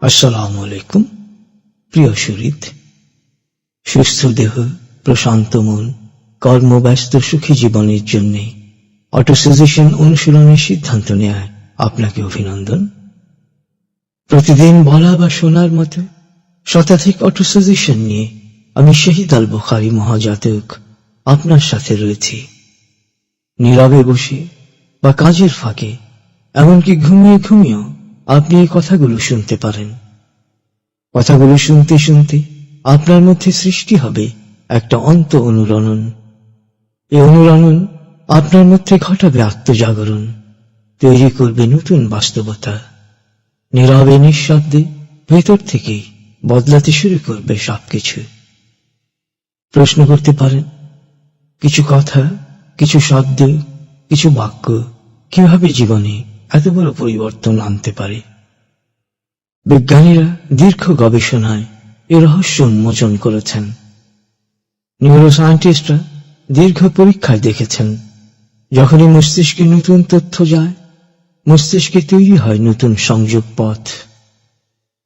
আসসালামু আলাইকুম। প্রিয় সুহৃদ, সুস্থ দেহ, প্রশান্ত মন, কর্মব্যস্ত সুখী জীবনের জন্য অটোসাজেশন অনুশীলনের সিদ্ধান্ত নেয় আপনাকে অভিনন্দন। প্রতিদিন বলা বা শোনার মতো শতাধিক অটোসাজেশন নিয়ে আমি শহীদ আল বুখারী মহাজাতক আপনার সাথে রয়েছি। নীরবে বসে বা কাজের ফাঁকে, এমনকি ঘুমিয়ে ঘুমিয়েও আপনি এই কথাগুলো শুনতে পারেন। কথাগুলো শুনতে শুনতে আপনার মধ্যে সৃষ্টি হবে একটা অন্ত অনুরণন। এই অনুরণন আপনার মধ্যে ঘটাবে আত্মজাগরণ, তৈরি করবে নতুন বাস্তবতা। নীরবে নিঃশব্দে ভেতর থেকেই বদলাতে শুরু করবে সবকিছু। প্রশ্ন করতে পারেন, কিছু কথা, কিছু শব্দ, কিছু বাক্য কিভাবে জীবনে এত বড় পরিবর্তন আনতে পারে? বিজ্ঞানীরা দীর্ঘ গবেষণায় এ রহস্য উন্মোচন করেছেন। নিউরোসায়েন্টিস্টরা দীর্ঘ পরীক্ষায় দেখেছেন, যখনই মস্তিষ্কে নতুন তথ্য যায়, মস্তিষ্কে তৈরি হয় নতুন সংযোগ পথ।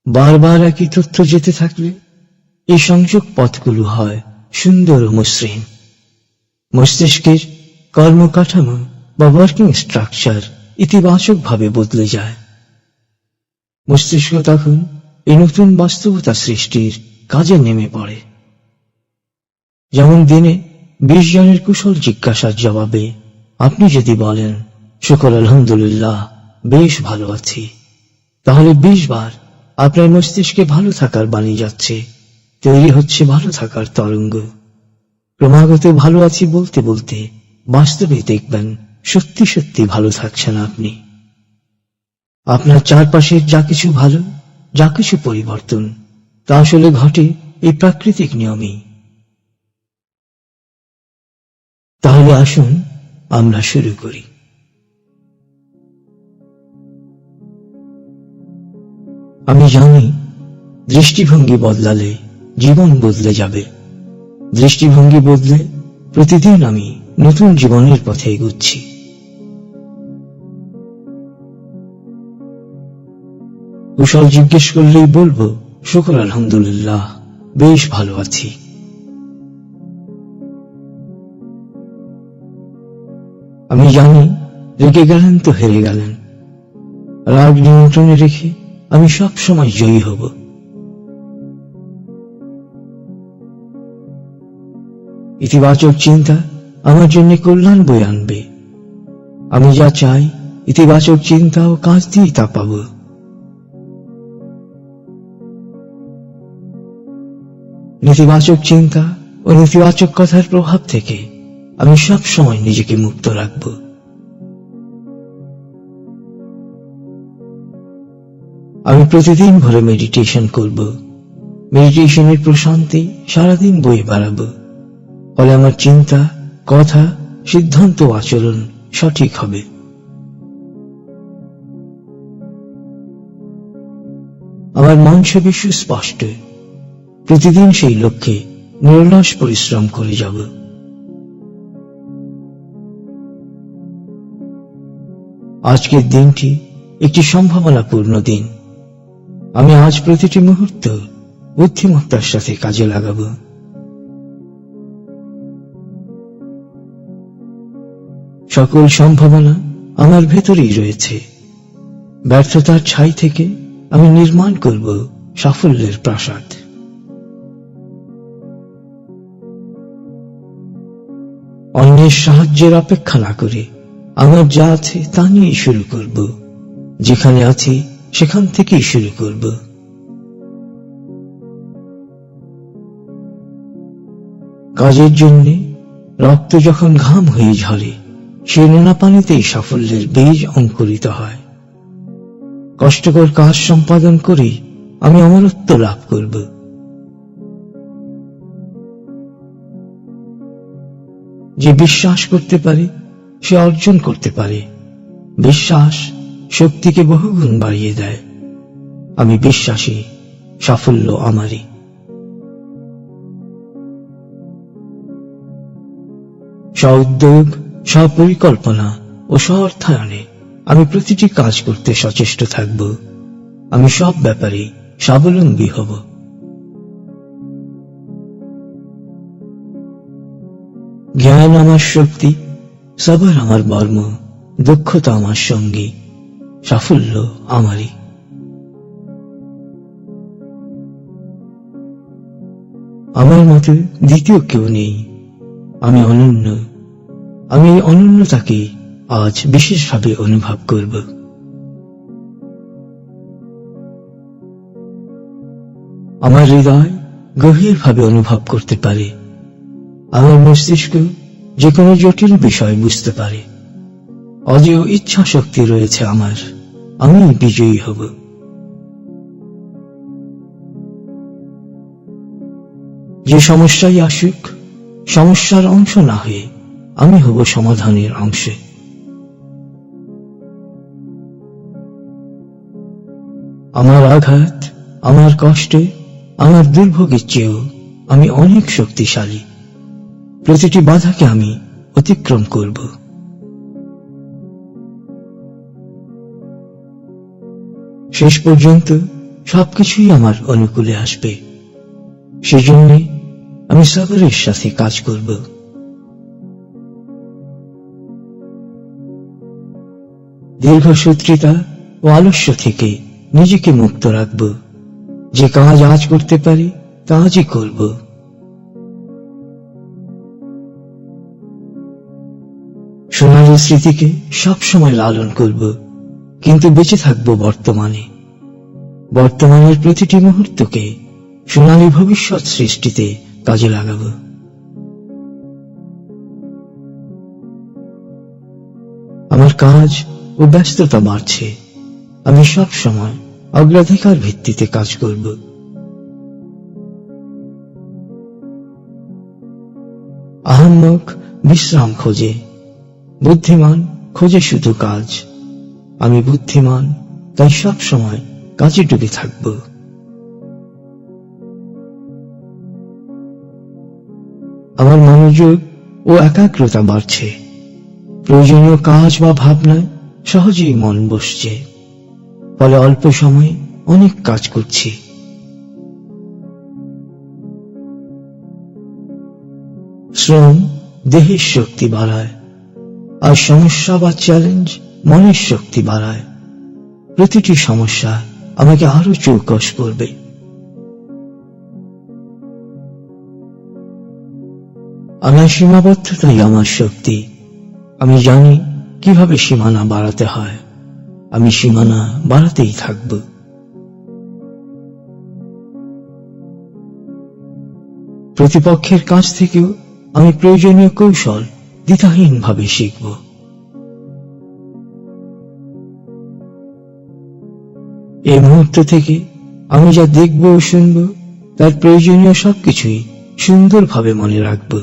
বারবার একই তথ্য যেতে থাকলে এই সংযোগ পথগুলো হয় সুন্দর ও মসৃণ। মস্তিষ্কের কর্মকাঠামো বা ওয়ার্কিং স্ট্রাকচার ইতিবাচকভাবে বদলে যায়। মস্তিষ্ক তখন এই নতুন বাস্তবতা সৃষ্টির কাজে নেমে পড়ে। যেমন দিনে 20 জনের কুশল জিজ্ঞাসার জবাবে আপনি যদি বলেন, শুকর আলহামদুলিল্লাহ, বেশ ভালো আছি, তাহলে 20 বার আপনার মস্তিষ্কে ভালো থাকার বাণী যাচ্ছে, তৈরি হচ্ছে ভালো থাকার তরঙ্গ। ক্রমাগত ভালো আছি বলতে বলতে বাস্তবে দেখবেন সত্যি সত্যি ভালো থাকছেন আপনি। আপনার চারপাশের যা কিছু ভালো, যা কিছু পরিবর্তন, তা আসলে ঘটে এই প্রাকৃতিক নিয়মেই। তাহলে আসুন আমরা শুরু করি। আমি জানি, দৃষ্টিভঙ্গি বদলালে জীবন বদলে যাবে। দৃষ্টিভঙ্গি বদলে প্রতিদিন আমি নতুন জীবনের পথে এগুচ্ছি। কুশল জিজ্ঞেস করলেই বলবো, শুকর আলহামদুলিল্লাহ, বেশ ভালো আছি। আমি জানি, রেগে গেলেন তো হেরে গেলেন। রাগ নিয়ন্ত্রণে রেখে আমি সব সময় জয়ী হব। ইতিবাচক চিন্তা আমার জন্য কল্যাণ বয়ে আনবে। আমি যা চাই, ইতিবাচক চিন্তা ও কাজ দিয়ে তা পাব। নেতিবাচক চিন্তা ও নেতিবাচক কথার প্রভাব থেকে আমি সব সময় নিজেকে মুক্ত রাখব। আমি প্রতিদিন ভোরে মেডিটেশন করব। মেডিটেশনের প্রশান্তি সারাদিন বয়ে বেড়াবো। ফলে আমার চিন্তা, কথা, সিদ্ধান্ত ও আচরণ সঠিক হবে। আমার মন সবে সুস্পষ্ট। প্রতিদিন সেই লক্ষ্যে নিরলস পরিশ্রম করে যাব। আজকের দিনটি একটি সম্ভাবনাপূর্ণ দিন। আমি আজ প্রতিটি মুহূর্ত বুদ্ধিমত্তার সাথে কাজে লাগাবো। সকল সম্ভাবনা আমার ভেতরেই রয়েছে। ব্যর্থতার ছাই থেকে আমি নির্মাণ করব সাফল্যের প্রাসাদ। অন্যের সাহায্যের অপেক্ষা না করে আমার যা আছে তা নিয়ে শুরু করব। যেখানে আছি সেখান থেকেই শুরু করব। কাজের জন্য রক্ত যখন ঘাম হয়ে ঝরে, সে নোনা পানিতেই সাফল্যের বীজ অঙ্কুরিত হয়। কষ্টকর কাজ সম্পাদন করেই আমি অমরত্ব লাভ করব। যে বিশ্বাস করতে পারে সে অর্জন করতে পারে। বিশ্বাস শক্তিকে বহুগুণ বাড়িয়ে দেয়। আমি বিশ্বাসী, সাফল্য আমারই। স্ব-উদ্যোগ, স্ব-পরিকল্পনা ও স্ব-অর্থায়নে আমি প্রতিটি কাজ করতে সচেষ্ট থাকব। আমি সব ব্যাপারে স্বাবলম্বী হব। জ্ঞান আমার শক্তি, সবর আমার বর্ম, দক্ষতা আমার সঙ্গী, সাফল্য আমারই। আমার মতে দ্বিতীয় কেউ নেই। আমি অনন্য। আমি এই অনন্যতাকে আজ বিশেষভাবে অনুভব করব। আমার হৃদয় গভীরভাবে অনুভব করতে পারে। আমার মস্তিষ্ক যে কোনো জটিল বিষয় বুঝতে পারে। অজেয় ইচ্ছা শক্তি রয়েছে আমার। আমি বিজয়ী হব। যে সমস্যাই আসুক, সমস্যার অংশ না হয়ে আমি হব সমাধানের অংশে। আমার আঘাত, আমার কষ্টে, আমার দুর্ভোগের চেয়েও আমি অনেক শক্তিশালী। প্রতিটি বাধাকে আমি অতিক্রম করব। শেষ পর্যন্ত সবকিছুই আমার অনুকূলে আসবে। সেজন্য আমি সবরের সাথে কাজ করব। দীর্ঘসূত্রিতা ও আলস্য থেকে নিজেকে মুক্ত রাখব। যে কাজ আজ করতে পারি তা আজই করব। সোনালী স্মৃতিকে সবসময় লালন করব, কিন্তু বেঁচে থাকব বর্তমানে। বর্তমানের প্রতিটি মুহূর্তকে সোনালী ভবিষ্যৎ সৃষ্টিতে কাজে লাগাব। আমার কাজ ও ব্যস্ততা বাড়ছে। আমি সব সময় অগ্রাধিকার ভিত্তিতে কাজ করব। আহাম্মক বিশ্রাম খোঁজে, বুদ্ধিমান খোঁজে শুধু কাজ। আমি বুদ্ধিমান, তাই সব সময় কাজে ডুবে থাকব। আমার মনোযোগ ও একাগ্রতা বাড়ছে। প্রয়োজনীয় কাজ বা ভাবনায় সহজেই মন বসছে। ফলে অল্প সময়ে অনেক কাজ করছি। শ্রম দেহের শক্তি বাড়ায়, আর সমস্যা বা চ্যালেঞ্জ মনের শক্তি বাড়ায়। প্রতিটি সমস্যা আমাকে আরো চৌকস করবে। আমার সীমাবদ্ধতাই আমার শক্তি। আমি জানি কিভাবে সীমানা বাড়াতে হয়। আমি সীমানা বাড়াতেই থাকব। প্রতিপক্ষের কাছ থেকেও আমি প্রয়োজনীয় কৌশল দ্বিধাহীনভাবে শিখব। এই মুহূর্ত থেকে আমি যা দেখব ও শুনব, তার প্রয়োজনীয় সবকিছুই সুন্দরভাবে মনে রাখব।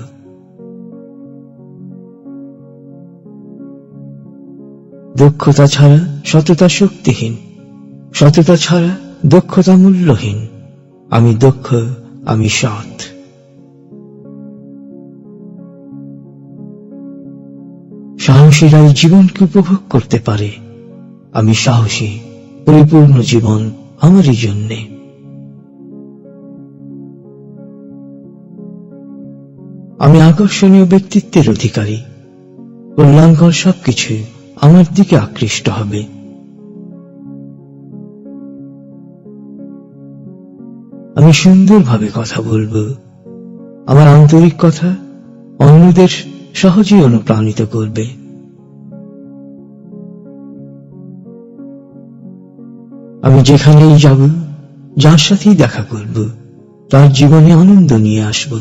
দক্ষতা ছাড়া সততা শক্তিহীন, সততা ছাড়া দক্ষতা মূল্যহীন। আমি দক্ষ, আমি সৎ। সাহসীরাই জীবনকে উপভোগ করতে পারে। আমি সাহসী, পরিপূর্ণ জীবন আমারই জন্যে। আমি আকর্ষণীয় ব্যক্তিত্বের অধিকারী। কল্যাণকর সবকিছু আমার দিকে আকৃষ্ট হবে। আমি সুন্দরভাবে কথা বলবো। আমার আন্তরিক কথা অন্যদের সহজেই অনুপ্রাণিত করবে। আমি যেখানেই যাব, যার সাথেই দেখা করব, তার জীবনে আনন্দ নিয়ে আসব।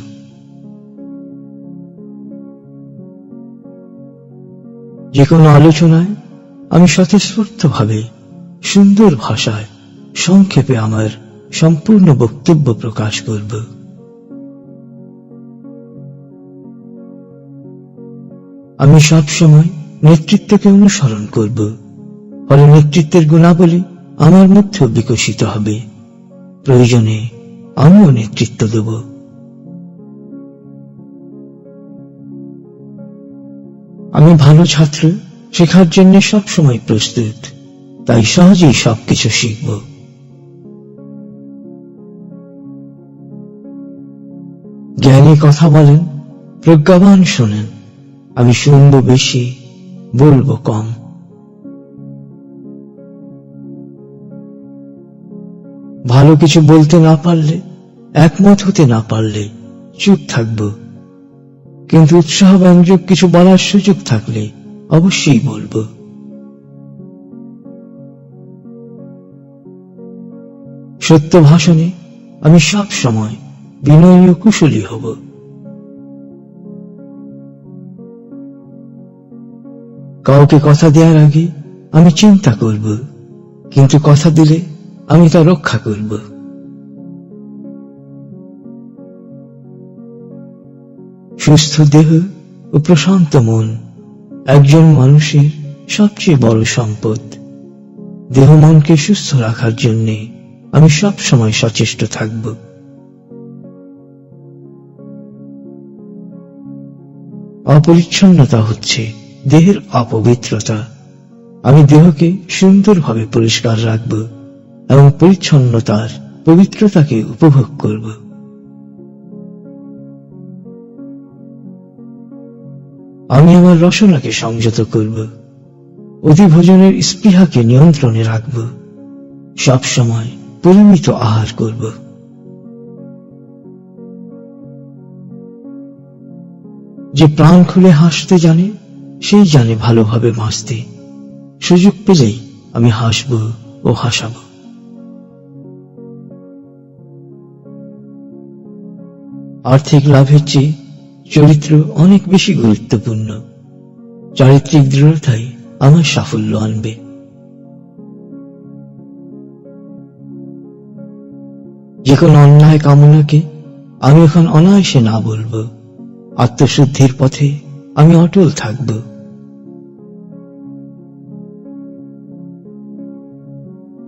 যে কোনো আলোচনায় আমি স্বতঃস্ফূর্তভাবে সুন্দর ভাষায় সংক্ষেপে আমার সম্পূর্ণ বক্তব্য প্রকাশ করব। আমি সবসময় নেতৃত্বকে অনুসরণ করব, ফলে নেতৃত্বের গুণাবলী আমার মধ্যে বিকশিত হবে। প্রয়োজনে আমিও নেতৃত্ব দেব। আমি ভালো ছাত্র, শেখার জন্য সবসময় প্রস্তুত, তাই সহজেই সবকিছু শিখব। জ্ঞানী কথা বলেন, প্রজ্ঞাবান শোনেন। আমি শুনবো বেশি, বলবো কম। ভালো কিছু বলতে না পারলে, একমত হতে না পারলে চুপ থাকব, কিন্তু উৎসাহব্যঞ্জক কিছু বলার সুযোগ থাকলে অবশ্যই বলবো। সত্য ভাষণে আমি সব সময় বিনয়ী ও কুশলী হব। কাউকে কথা দেওয়ার আগে আমি চিন্তা করব, কিন্তু কথা দিলে আমি তা রক্ষা করব। সুস্থ দেহ ও প্রশান্ত মন একজন মানুষের সবচেয়ে বড় সম্পদ। দেহ মনকে সুস্থ রাখার জন্য আমি সব সময় সচেষ্ট থাকব। অপরিচ্ছন্নতা হচ্ছে দেহের অপবিত্রতা। আমি দেহকে সুন্দরভাবে পরিষ্কার রাখব এবং পরিচ্ছন্নতার পবিত্রতাকে উপভোগ করব। আমি আমার রসনাকে সংযত করব, অতিভোজনের স্পৃহাকে নিয়ন্ত্রণে রাখব, সবসময় পরিমিত আহার করব। যে প্রাণ খুলে হাসতে জানে, সেই জানে ভালোভাবে বাঁচতে। সুযোগ পেলেই আমি হাসব ও হাসাব। আর্থিক লাভের চেয়ে চরিত্র অনেক বেশি গুরুত্বপূর্ণ। চারিত্রিক দৃঢ়তাই আমার সাফল্য আনবে। যে কোনো অন্যায় কামনাকে আমি এখন অনায়াসে না বলবো। আত্মশুদ্ধির পথে আমি অটল থাকব।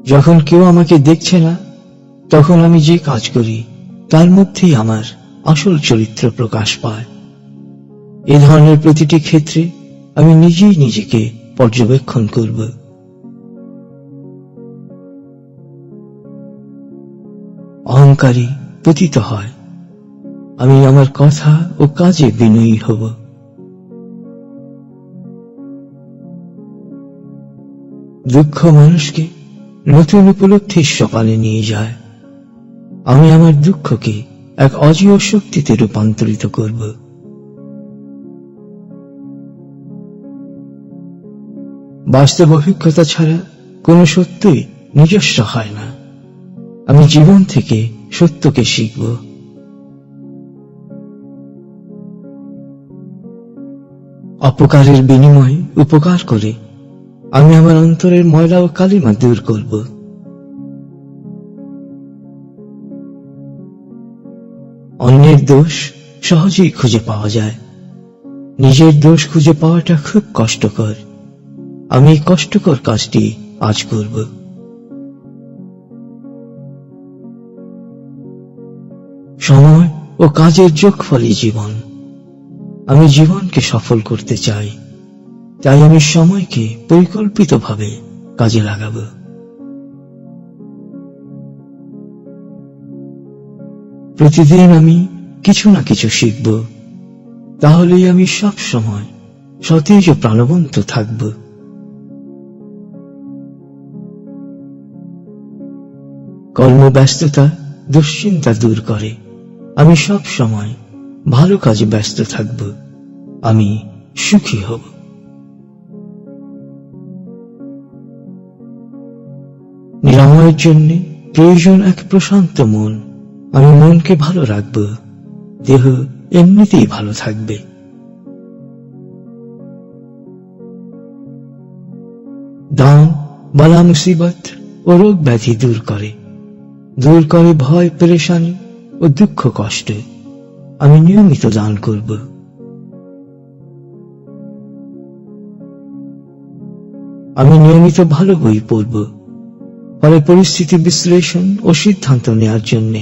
যখন কেউ আমাকে দেখছে না, তখন আমি যে কাজ করি তার মধ্যেই আমার আসল চরিত্র প্রকাশ পায়। এ ধরনের প্রতিটি ক্ষেত্রে আমি নিজেই নিজেকে পর্যবেক্ষণ করব। অহংকারী পতিত হয়। আমি আমার কথা ও কাজে বিনয়ী হব। দুঃখ মানুষকে নতুন উপলব্ধির সকালে নিয়ে যায়। আমি আমার দুঃখকে এক অজেয় শক্তিতে রূপান্তরিত করব। বাস্তব অভিজ্ঞতা ছাড়া কোন সত্যই নিজস্ব হয় না। আমি জীবন থেকে সত্যকে শিখব। অপকারের বিনিময়ে উপকার করে আমি আমার অন্তরের ময়লা ও কালিমা দূর করব। অন্যের দোষ সহজেই খুঁজে পাওয়া যায়, নিজের দোষ খুঁজে পাওয়াটা খুব কষ্টকর। আমি এই কষ্টকর কাজটি আজ করব। সময় ও কাজের যোগফলই জীবন। আমি জীবনকে সফল করতে চাই, তাই আমি সময়কে পরিকল্পিতভাবে কাজে লাগাব। প্রতিদিন আমি কিছু না কিছু শিখব, তাহলেই আমি সব সময় সতেজ ও প্রাণবন্ত থাকব। কর্মব্যস্ততা দুশ্চিন্তা দূর করে। আমি সব সময় ভালো কাজে ব্যস্ত থাকব। আমি সুখী হব। নিরাময়ের জন্য প্রয়োজন এক প্রশান্ত মন। আমি মনকে ভালো রাখব, দেহ এমনিতেই ভালো থাকবে। দান বালা মুসিবত ও রোগ ব্যাধি দূর করে ভয় পেরেশানি ও দুঃখ কষ্ট। আমি নিয়মিত দান করব। আমি নিয়মিত ভালো বই পড়ব, ফলে পরিস্থিতি বিশ্লেষণ ও সিদ্ধান্ত নেওয়ার জন্য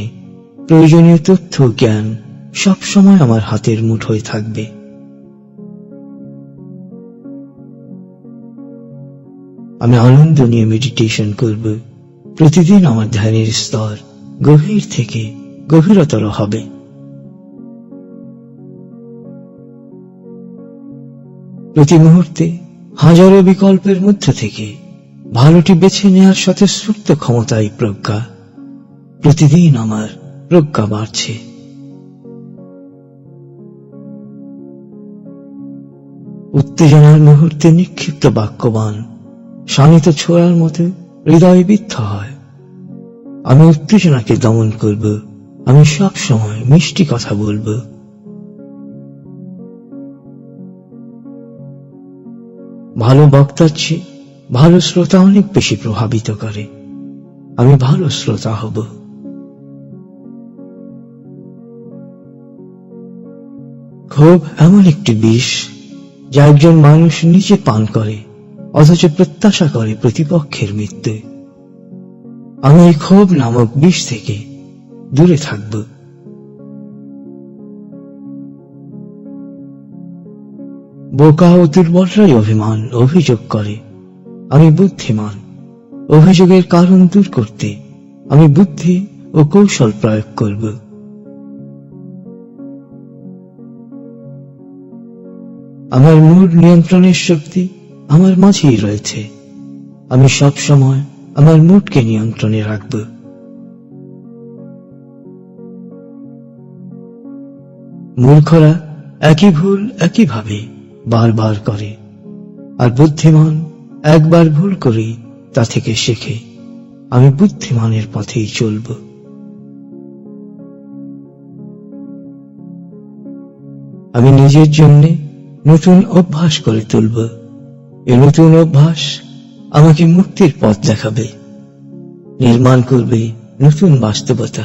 প্রয়োজনীয় তথ্য জ্ঞান সব সময় আমার হাতের মুঠোয় থাকবে। আমি আনন্দ নিয়ে মেডিটেশন করব। প্রতিদিন আমার ধ্যানের স্তর গভীর থেকে গভীরতর হবে। প্রতি মুহূর্তে হাজারো বিকল্পের মধ্য থেকে ভালোটি বেছে নেওয়ার স্বতঃস্ফূর্ত ক্ষমতাই প্রজ্ঞা। প্রতিদিন আমার প্রজ্ঞা বাড়ছে। উত্তেজনার মুহূর্তে নিক্ষিপ্ত বাক্যবান শানিত ছোড়ার মতো হৃদয়ে বিদ্ধ হয়। আমি উত্তেজনাকে দমন করব। আমি সব সময় মিষ্টি কথা বলবো। ভালো বক্তার চেয়ে ভালো শ্রোতা অনেক বেশি প্রভাবিত করে। আমি ভালো শ্রোতা হব। ক্ষোভ এমন একটি বিষ যা একজন মানুষ নিজে পান করে অথচ প্রত্যাশা করে প্রতিপক্ষের মৃত্যু। আমি এই ক্ষোভ নামক বিষ থেকে দূরে থাকব। বোকা ও দুর্বলরাই অভিযোগ করে। আমি বুদ্ধিমান। অভিযোগের কারণ দূর করতে আমি বুদ্ধি ও কৌশল প্রয়োগ করব। আমার মুড নিয়ন্ত্রণের শক্তি আমার মাঝেই রয়েছে। আমি সব সময় আমার মুডকে নিয়ন্ত্রণে রাখব। মূর্খরা একই ভুল একইভাবে বারবার করে, আর বুদ্ধিমান একবার ভুল করেই তা থেকে শেখে। আমি বুদ্ধিমানের পথেই চলব। আমি নিজের জন্য নতুন অভ্যাস করে তুলব। এই নতুন অভ্যাস আমাকে মুক্তির পথ দেখাবে, নির্মাণ করবে নতুন বাস্তবতা।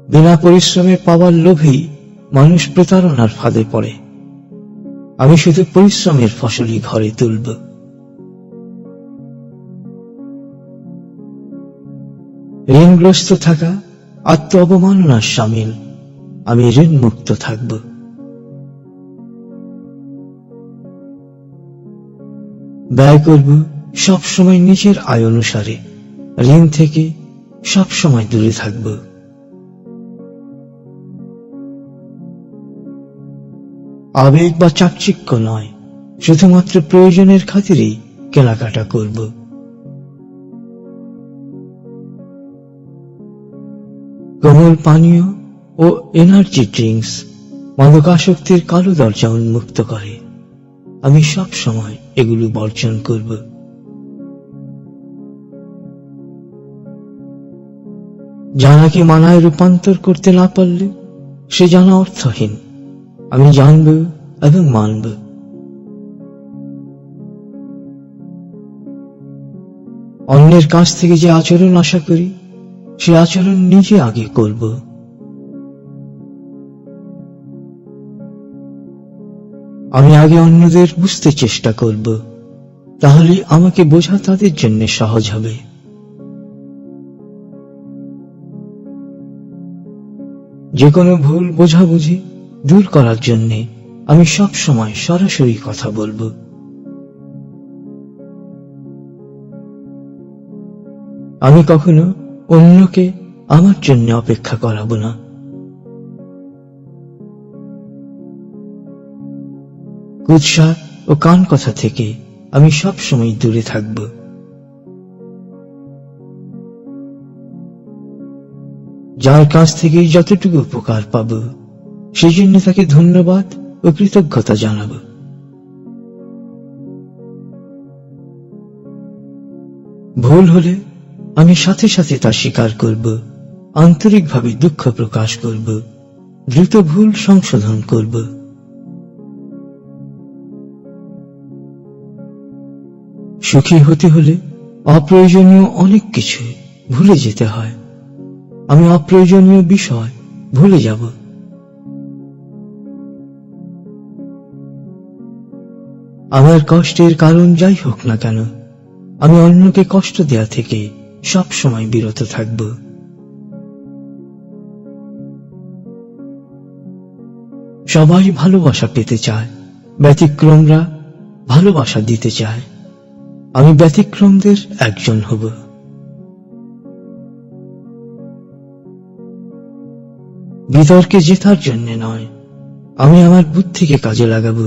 বিনা পরিশ্রমে পাওয়ার লোভেই মানুষ প্রতারণার ফাঁদে পড়ে। আমি শুধু পরিশ্রমের ফসলই ঘরে তুলব। ঋণগ্রস্ত থাকা আত্ম অবমাননার শামিল। আমি ঋণ মুক্ত থাকব। ব্যয় করব সবসময় নিজের আয় অনুসারে। ঋণ থেকে সবসময় দূরে থাকব। আবেগ বা চাকচিক্য নয়, শুধুমাত্র প্রয়োজনের খাতিরেই কেনাকাটা করব। কোমল পানীয় ও এনার্জি ড্রিঙ্কস মাদকাসক্তির কালো দরজা উন্মুক্ত করে। আমি সব সময় এগুলো বর্জন করব। জানাকে মানায় রূপান্তর করতে না পারলে সে জানা অর্থহীন। আমি জানব এবং মানব। অন্যের কাছ থেকে যে আচরণ আশা করি সে আচরণ নিজে আগে করব। আমি আগে অন্যদের বুঝতে চেষ্টা করব, তাহলে আমাকে বোঝা তাদের জন্য সহজ হবে। যে কোনো ভুল বোঝাবুঝি দূর করার জন্য আমি সব সময় সরাসরি কথা বলবো। আমি কখনো অন্যকে আমার জন্য অপেক্ষা করাবো না। কুৎসা ও কান কথা থেকে আমি সব সময় দূরে থাকব। যার কাছ থেকে যতটুকু উপকার পাব সেই জন্য তাকে ধন্যবাদ ও কৃতজ্ঞতা জানাব। ভুল হলে আমি সাথে সাথে তা স্বীকার করব, আন্তরিকভাবে দুঃখ প্রকাশ করব, দ্রুত ভুল সংশোধন করব। সুখী হতে হলে অপ্রয়োজনীয় অনেক কিছু ভুলে যেতে হয়। আমি অপ্রয়োজনীয় বিষয় ভুলে যাব। আমার কষ্টের কারণ যাই হোক না কেন, আমি অন্যকে কষ্ট দেয়া থেকে সব সময় বিরত থাকব। সবাই ভালোবাসা পেতে চায়, ব্যতিক্রমরা ভালোবাসা দিতে চায়। আমি ব্যতিক্রমদের একজন হব। বিতর্কে জেতার জন্য নয়, আমি আমার বুদ্ধিকে কাজে লাগাবো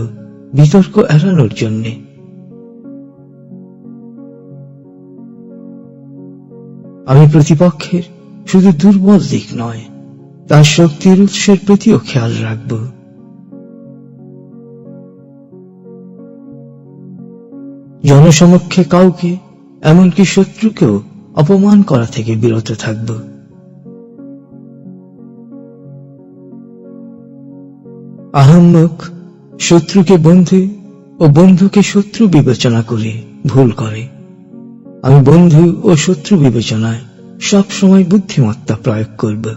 বিতর্ক এড়ানোর জন্যে। আমি প্রতিপক্ষের শুধু দুর্বল দিক নয়, তার শক্তির উৎসের প্রতিও খেয়াল রাখব। জনসমক্ষে কাউকে, এমনকি শত্রুকেও অপমান করা থেকে বিরত থাকব। আহাম্মক শত্রুকে বন্ধু ও বন্ধুকে শত্রু বিবেচনা করে ভুল করে। আমি বন্ধু ও শত্রু বিবেচনায় সব সময় বুদ্ধিমত্তা প্রয়োগ করব।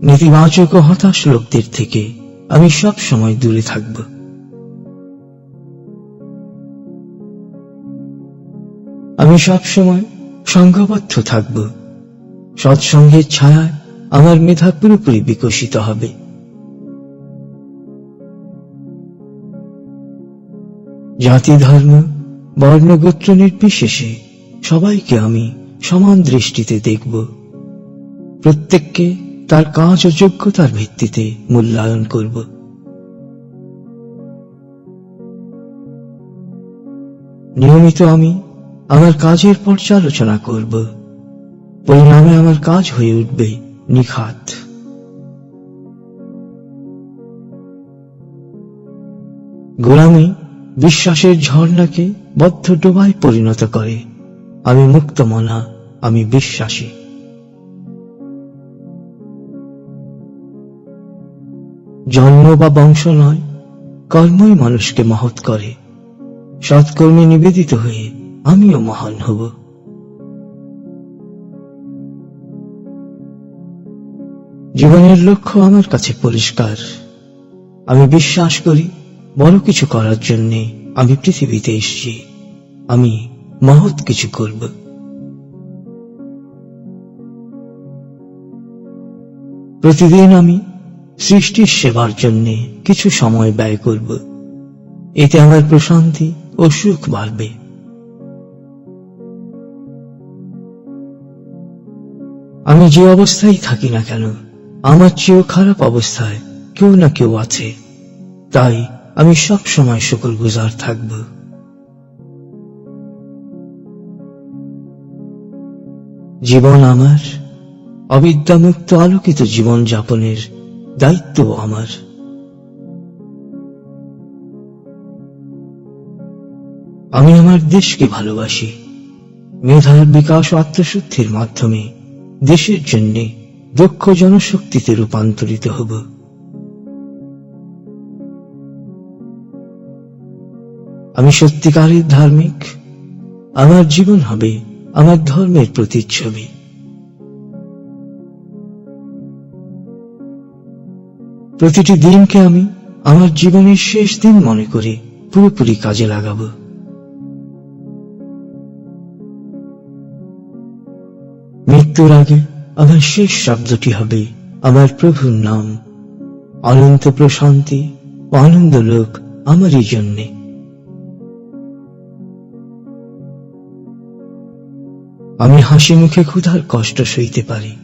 নেতিবাচক ও হতাশ লোকদের থেকে আমি সব সময় দূরে থাকব। আমি সব সময় সংঘবদ্ধ থাকব। সৎসঙ্গের ছায়ায় আমার মেধা পুরোপুরি বিকশিত হবে। জাতি, ধর্ম, বর্ণ, গোত্র নির্বিশেষে সবাইকে আমি সমান দৃষ্টিতে দেখব। প্রত্যেককে তার কাজ ও যোগ্যতার ভিত্তিতে মূল্যায়ন করব। নিয়মিত আমি আমার কাজের পর্যালোচনা করব। পরিণামে আমার কাজ হয়ে উঠবে নিখাত। গোলামি বিশ্বাসের ঝর্ণাকে বদ্ধ ডোবায় পরিণত করে। আমি মুক্ত মনা, আমি বিশ্বাসী। জন্ম বা বংশ নয়, কর্মই মানুষকে মহৎ করে। সৎকর্মে নিবেদিত হয়ে আমিও মহান হব। জীবনের লক্ষ্য আমার কাছে পরিষ্কার। আমি বিশ্বাস করি বড় কিছু করার জন্য আমি পৃথিবীতে এসেছি। আমি মহৎ কিছু করব। প্রতিদিন আমি সৃষ্টির সেবার জন্য কিছু সময় ব্যয় করব। এতে আমার প্রশান্তি ও সুখ বাড়বে। আমি যে অবস্থায় থাকি না কেন, আমার চেয়েও খারাপ অবস্থায় কেউ না কেউ আছে। তাই আমি সব সময় শুকরগুজার থাকব। জীবন আমার, অবিদ্যামুক্ত আলোকিত জীবন যাপনের দায়িত্ব আমার। আমি আমার দেশকে ভালোবাসি। মেধার বিকাশ ও আত্মশুদ্ধির মাধ্যমে দেশের জন্য দক্ষ জনশক্তিতে রূপান্তরিত হব। আমি সত্যিকারের ধার্মিক। আমার জীবন হবে আমার ধর্মের প্রতিচ্ছবি। প্রতিটি দিনকে আমি আমার জীবনের শেষ দিন মনে করে পুরোপুরি কাজে লাগাব। মৃত্যুর আগে আমার শেষ শব্দটি হবে আমার প্রভুর নাম। অনন্ত প্রশান্তি ও আনন্দ লোক আমারই জন্যে। আমি হাসি মুখে ক্ষুধার কষ্ট সইতে পারি,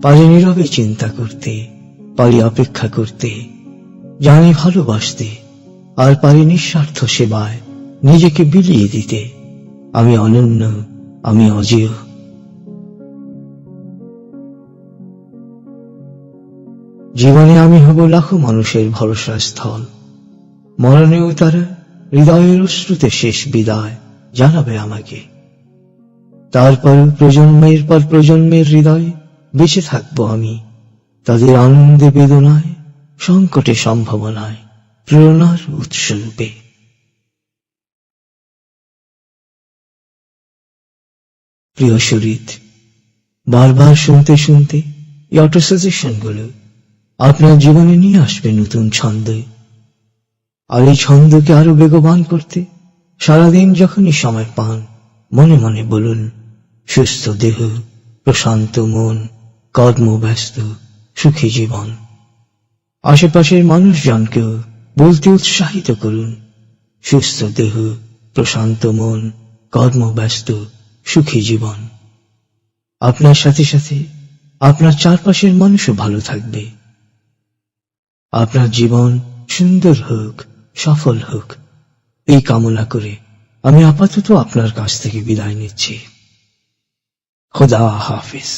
পারি নীরবে চিন্তা করতে, পারি অপেক্ষা করতে, জানি ভালোবাসতে, আর পারি নিঃস্বার্থ সেবায় নিজেকে বিলিয়ে দিতে। আমি অনন্য, আমি অজেয়। জীবনে আমি হব লাখো মানুষের ভরসা স্থল। মরণেও তারা হৃদয়ের অশ্রুতে শেষ বিদায় জানাবে আমাকে। তারপর প্রজন্মের পর প্রজন্মের হৃদয়ে বেঁচে থাকব আমি, তাদের আনন্দে বেদনায়, সংকটে সম্ভাবনায়, প্রেরণার উৎসরূপে। প্রিয় শরীর, বারবার শুনতে শুনতে এই অটো সাজেশনগুলো আপনার জীবনে নিয়ে আসবে নতুন ছন্দ। আর এই ছন্দকে আরো বেগবান করতে সারাদিন যখনই সময় পান, মনে মনে বলুন, সুস্থ দেহ, প্রশান্ত মন, কর্মব্যস্ত, সুখী জীবন। আশেপাশের মানুষজনকেও বলতে উৎসাহিত করুন, সুস্থ দেহ, প্রশান্ত মন, কর্মব্যস্ত, সুখী জীবন। আপনার সাথে সাথে আপনার চারপাশের মানুষও ভালো থাকবে। আপনার জীবন সুন্দর হোক, সফল হোক, এই কামনা করে আমি আপাতত আপনার কাছ থেকে বিদায় নিচ্ছি। খোদা হাফিজ।